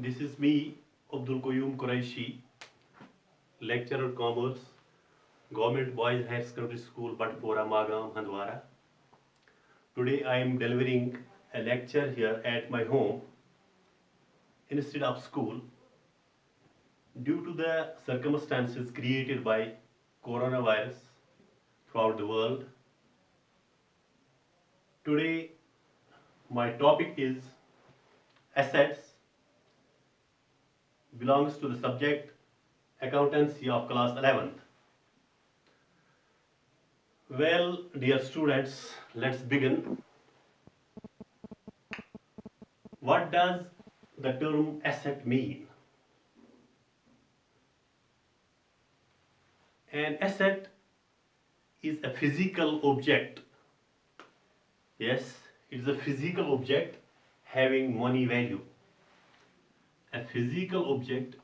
This is me, A Q Qureshi, lecturer commerce, Government Boys Higher Secondary School, BATPORA, Magam, Handwara. Today I am delivering a lecture here at my home instead of school due to the circumstances created by coronavirus throughout the world. Today my topic is assets, belongs to the subject accountancy of class 11th. Well, dear students, let's begin. What does the term asset mean? An asset is a physical object. Yes, it's a physical object having money value. A physical object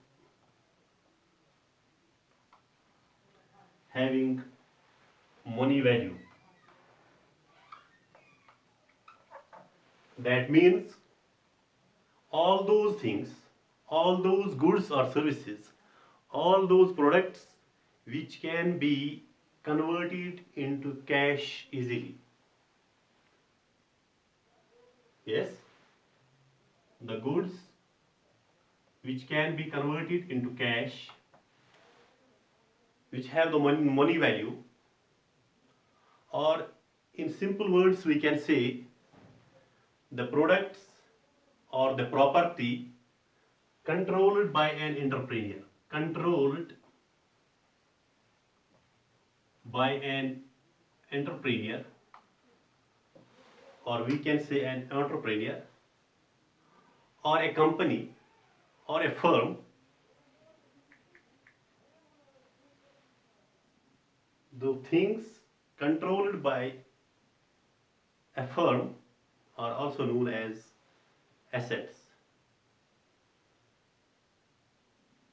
having money value. That means all those things, all those goods or services, all those products which can be converted into cash easily. Yes, the goods which can be converted into cash, which have the money value, or in simple words we can say the products or the property controlled by an entrepreneur, controlled by an entrepreneur, or we can say an entrepreneur, or a company, or a firm. The things controlled by a firm are also known as assets.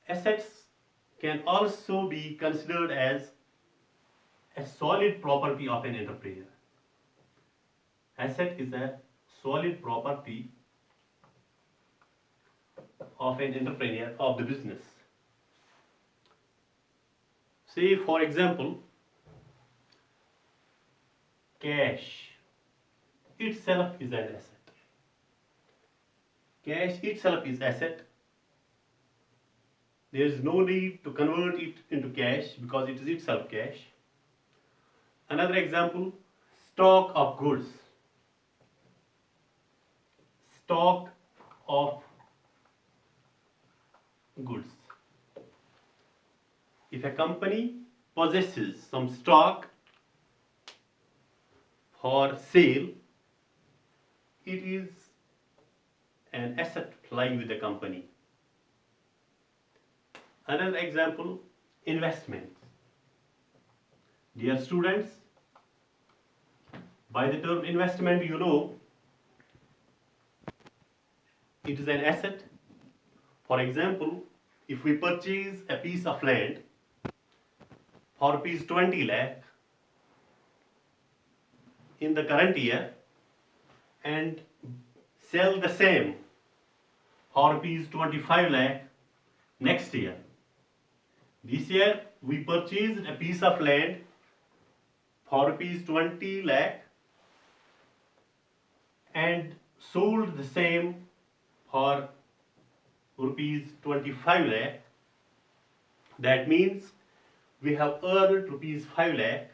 Assets can also be considered as a solid property of an entrepreneur. Asset is a solid property of an entrepreneur of the business. Say for example, cash itself is an asset. Cash itself is asset. There is no need to convert it into cash because it is itself cash. Another example, stock of goods. Stock of goods. If a company possesses some stock for sale, it is an asset lying with the company. Another example, investments. Dear students, by the term investment, you know it is an asset. For example, if we purchase a piece of land for rupees 20 lakh in the current year and sell the same for rupees 25 lakh next year. This year we purchased a piece of land for rupees 20 lakh and sold the same for rupees 25 lakh. That means we have earned rupees 5 lakh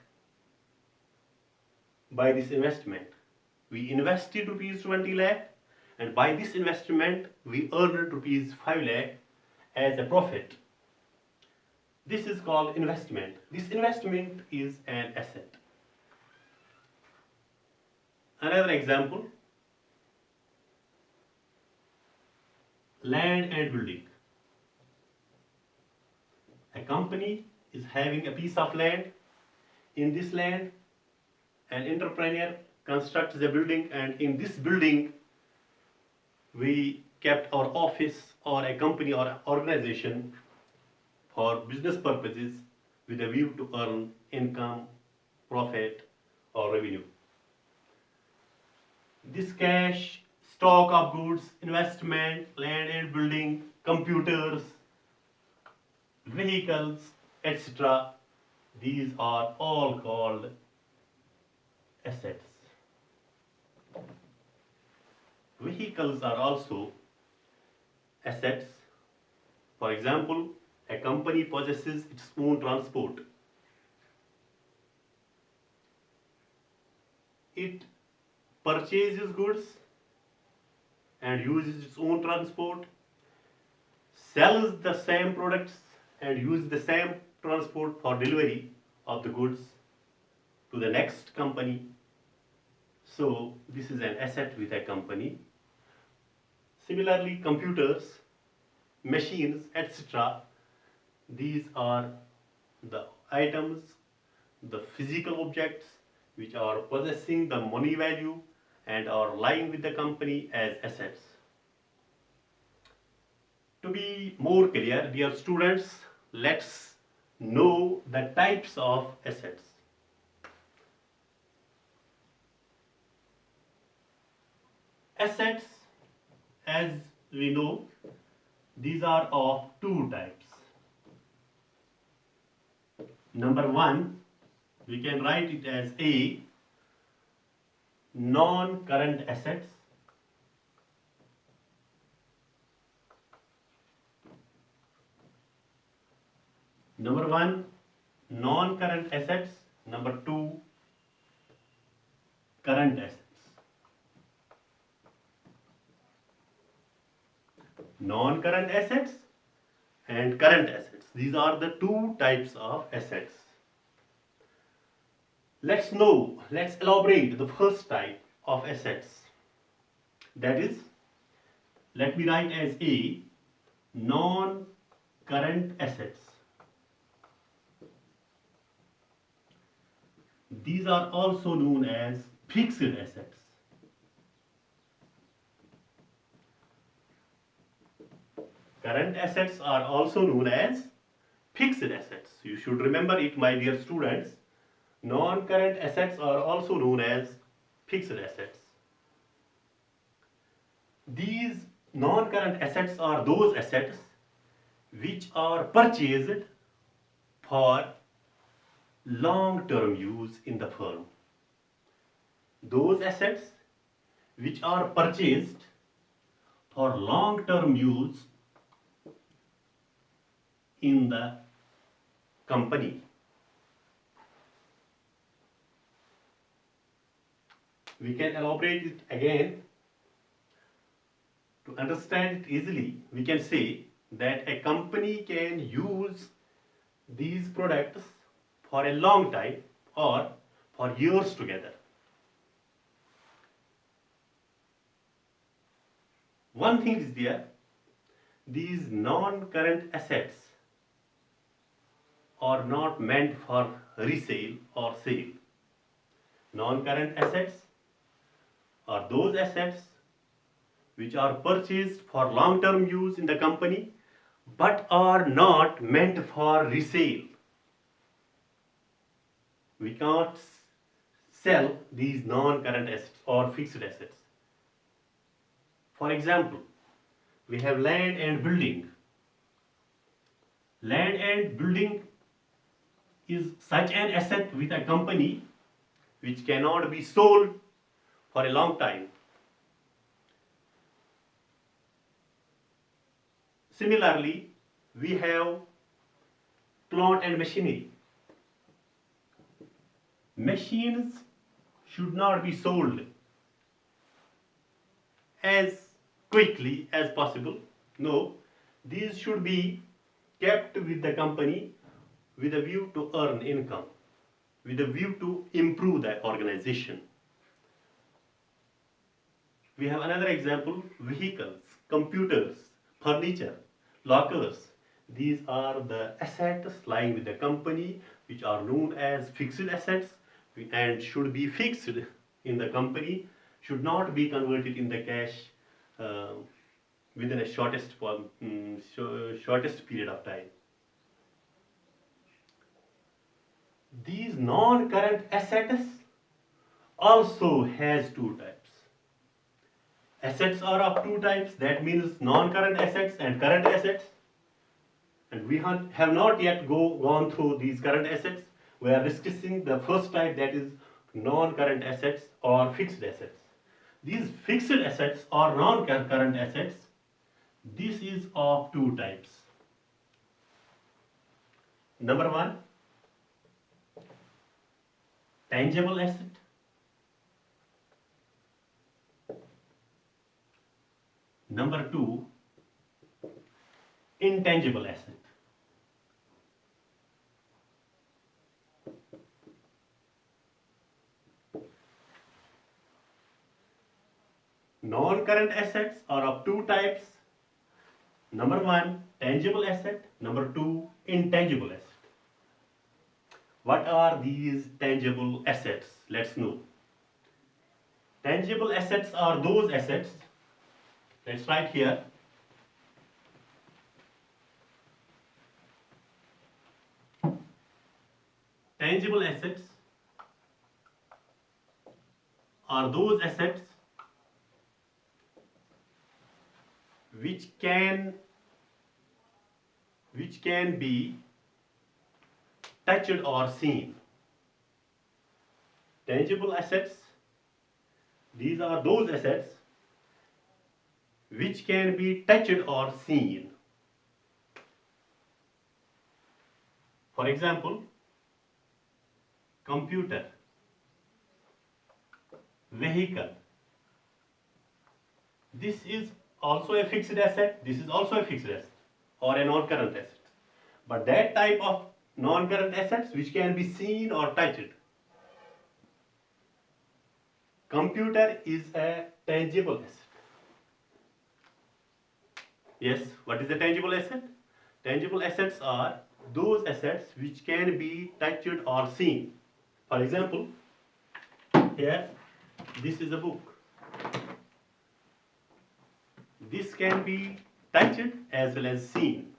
by this investment. We invested rupees 20 lakh and by this investment we earned rupees 5 lakh as a profit. This is called investment. This investment is an asset. Another example, land and building. A company is having a piece of land. In this land, an entrepreneur constructs a building, and in this building we kept our office or a company or organization for business purposes with a view to earn income, profit or revenue. This cash stock of goods, investment, land and building, computers, vehicles, etc. These are all called assets. Vehicles are also assets. For example, a company possesses its own transport. It purchases goods and uses its own transport, sells the same products and uses the same transport for delivery of the goods to the next company. So this is an asset with a company. Similarly, computers, machines, etc. These are the items, the physical objects which are possessing the money value and are lying with the company as assets. To be more clear, dear students, let's know the types of assets. Assets, as we know, these are of two types. Number one, we can write it as A, non-current assets. Number one, non-current assets. Number two, current assets. Non-current assets and current assets. These are the two types of assets. Let's elaborate the first type of assets. That is, let me write as A, non-current assets. These are also known as fixed assets. Current assets are also known as fixed assets. You should remember it, my dear students. Non-current assets are also known as fixed assets. These non-current assets are those assets which are purchased for long-term use in the firm. Those assets which are purchased for long-term use in the company. We can elaborate it again. To understand it easily, we can say that a company can use these products for a long time or for years together. One thing is there, these non-current assets are not meant for resale or sale. Non-current assets are those assets which are purchased for long-term use in the company but are not meant for resale. We can't sell these non-current assets or fixed assets. For example, we have land and building. Land and building is such an asset with a company which cannot be sold for a long time. Similarly, we have plant and machinery. Machines should not be sold as quickly as possible. No, these should be kept with the company with a view to earn income, with a view to improve the organization. We have another example, vehicles, computers, furniture, lockers. These are the assets lying with the company which are known as fixed assets and should be fixed in the company, should not be converted in the cash within a shortest period of time. These non-current assets also has two types. Assets are of two types, that means non-current assets and current assets. And we have not yet gone through these current assets. We are discussing the first type, that is non-current assets or fixed assets. These fixed assets or non-current assets, this is of two types. Number one, tangible asset. Number two, intangible asset. Non-current assets are of two types. Number one, tangible asset. Number two, intangible asset. What are these tangible assets? Let's know. Tangible assets are those assets, let's write here. Tangible assets are those assets which can be touched or seen. Tangible assets, these are those assets which can be touched or seen. For example, computer, vehicle. This is also a fixed asset, this is also a fixed asset or a non-current asset. But that type of non-current assets which can be seen or touched. Computer is a tangible asset. Yes, what is a tangible asset? Tangible assets are those assets which can be touched or seen. For example, here, this is a book. This can be touched as well as seen.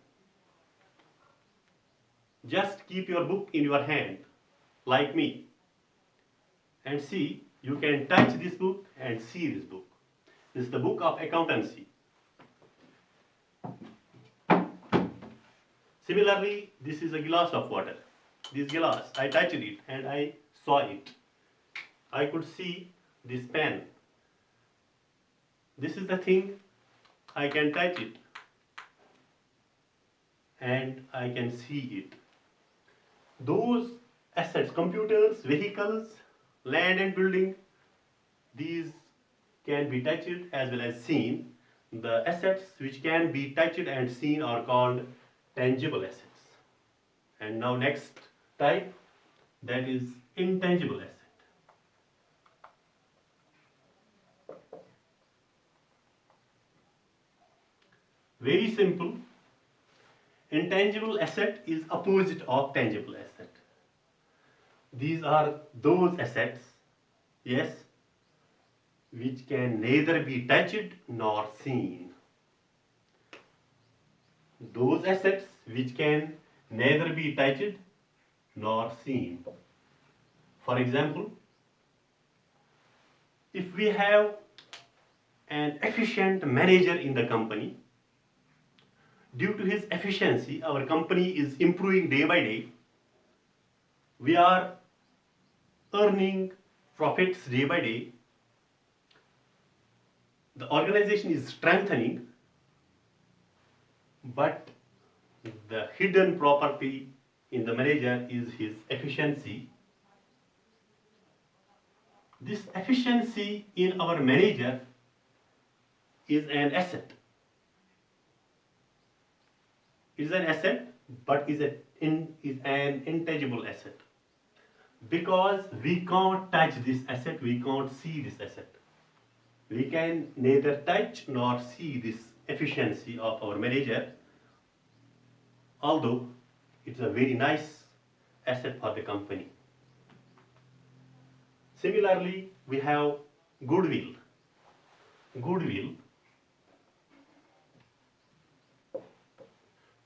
Just keep your book in your hand, like me, and see, you can touch this book and see this book. This is the book of accountancy. Similarly, this is a glass of water. This glass, I touched it and I saw it. I could see this pen. This is the thing, I can touch it and I can see it. Those assets, computers, vehicles, land and building, these can be touched as well as seen. The assets which can be touched and seen are called tangible assets. And now next type, that is intangible asset. Very simple. Intangible asset is opposite of tangible asset. These are those assets, yes, which can neither be touched nor seen. Those assets which can neither be touched nor seen. For example, if we have an efficient manager in the company, due to his efficiency, our company is improving day by day. We are earning profits day by day. The organization is strengthening, but the hidden property in the manager is his efficiency. This efficiency in our manager is an asset. It is an asset, but is an intangible asset. Because we can't touch this asset, we can't see this asset. We can neither touch nor see this efficiency of our manager, although it's a very nice asset for the company. Similarly, we have goodwill. Goodwill,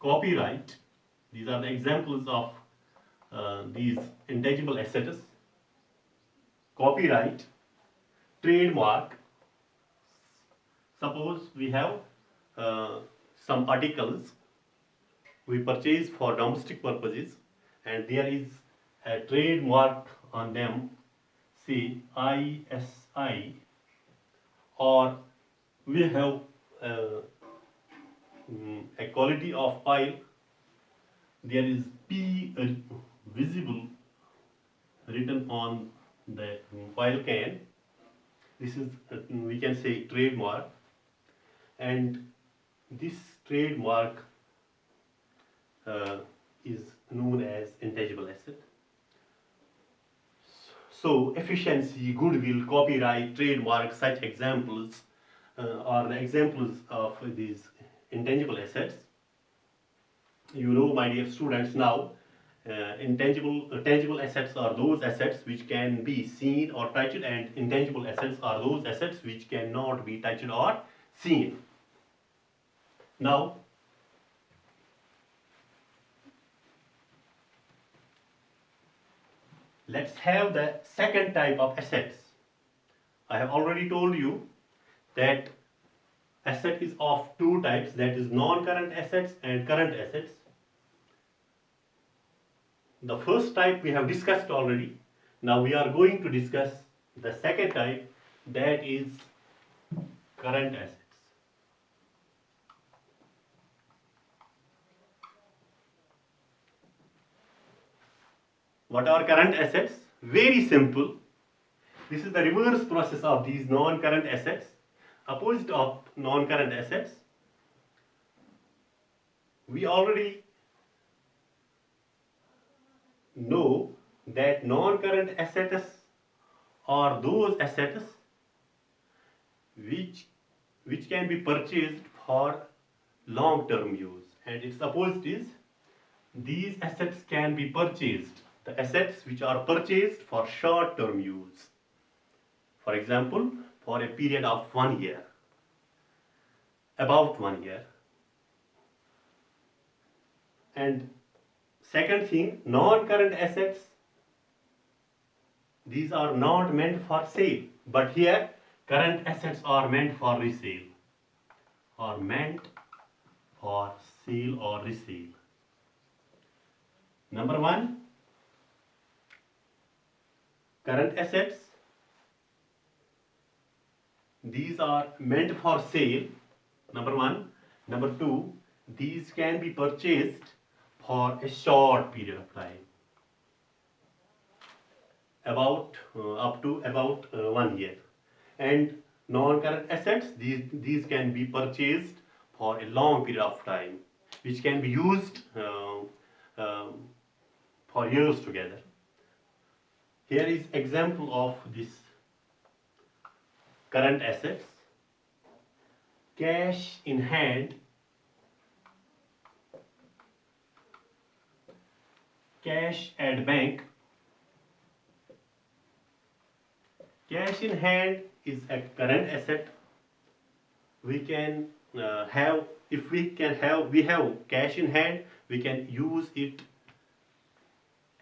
copyright, these are the examples of these intangible assets. Copyright, trademark, Suppose we have uh, some articles we purchase for domestic purposes, and there is a trademark on them, say ISI, or we have uh, a quality of oil, there is P visible written on the oil can. This is we can say trademark, and this trademark uh, is known as intangible asset. So efficiency, goodwill, copyright, trademark, such examples are the examples of these intangible assets. You know, my dear students, now tangible assets are those assets which can be seen or touched, and intangible assets are those assets which cannot be touched or seen. Now, let's have the second type of assets. I have already told you that asset is of two types, that is non-current assets and current assets. The first type we have discussed already. Now we are going to discuss the second type, that is current assets. What are current assets? Very simple. This is the reverse process of these non-current assets. Opposite of non-current assets, we already know that non-current assets are those assets which can be purchased for long-term use, and its opposite is these assets can be purchased, the assets which are purchased for short-term use. For example, for a period of 1 year, about 1 year. And second thing, non-current assets, these are not meant for sale, but here current assets are meant for resale, or meant for sale or resale. Number one, current assets, these are meant for sale, number one. Number two, these can be purchased for a short period of time, about up to about 1 year. And non-current assets, these can be purchased for a long period of time, which can be used for years together. Here is example of this current assets. Cash in hand, cash at bank. Cash in hand is a current asset. We can have, if we have cash in hand, we can use it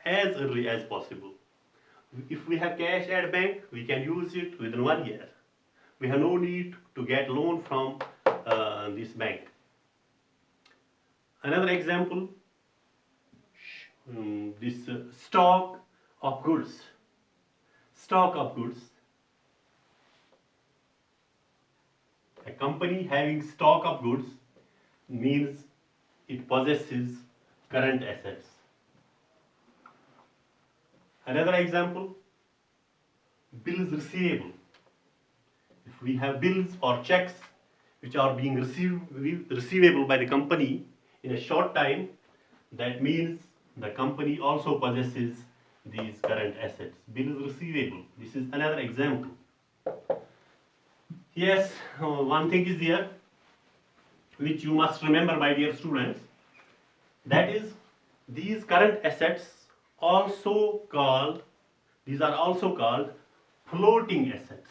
as early as possible. If we have cash at bank, we can use it within 1 year. We have no need to get loan from this bank. Another example, this stock of goods. Stock of goods. A company having stock of goods means it possesses current assets. Another example, bills receivable. If we have bills or checks which are being receivable by the company in a short time, that means the company also possesses these current assets. Bills receivable, this is another example. Yes, one thing is here which you must remember, my dear students, that is these current assets are also called floating assets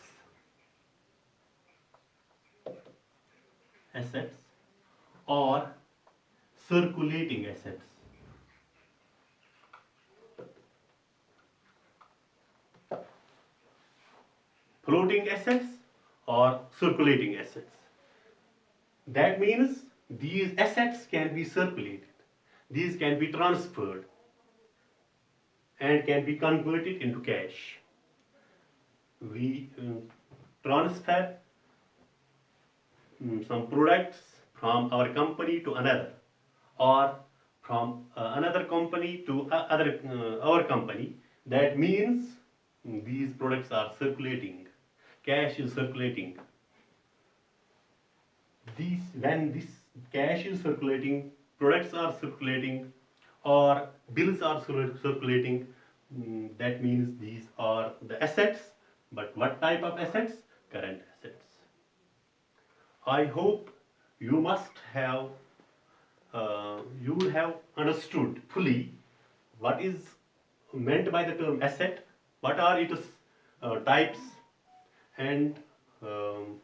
or circulating assets. Floating assets or circulating assets. That means these assets can be circulated, these can be transferred and can be converted into cash. We transfer some products from our company to another, or from another company to our company. That means these products are circulating, cash is circulating. When this cash is circulating, products are circulating, or bills are circulating, that means these are the assets. But what type of assets? Current assets. I hope you must have you have understood fully what is meant by the term asset, what are its types, and um,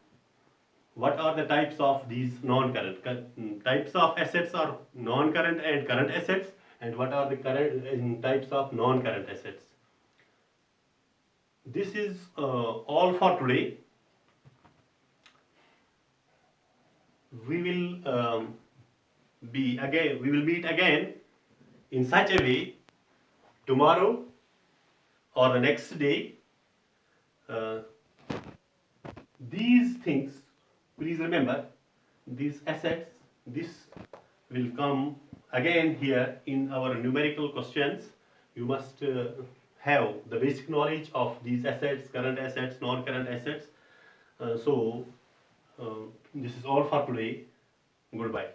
what are the types of these non-current types of assets are non-current and current assets, and what are the current types of non-current assets. This is all for today. We will we will meet again in such a way tomorrow or the next day. uh, these things, please remember, these assets, this will come again here in our numerical questions. You must have the basic knowledge of these assets, current assets, non-current assets. So this is all for today. Goodbye.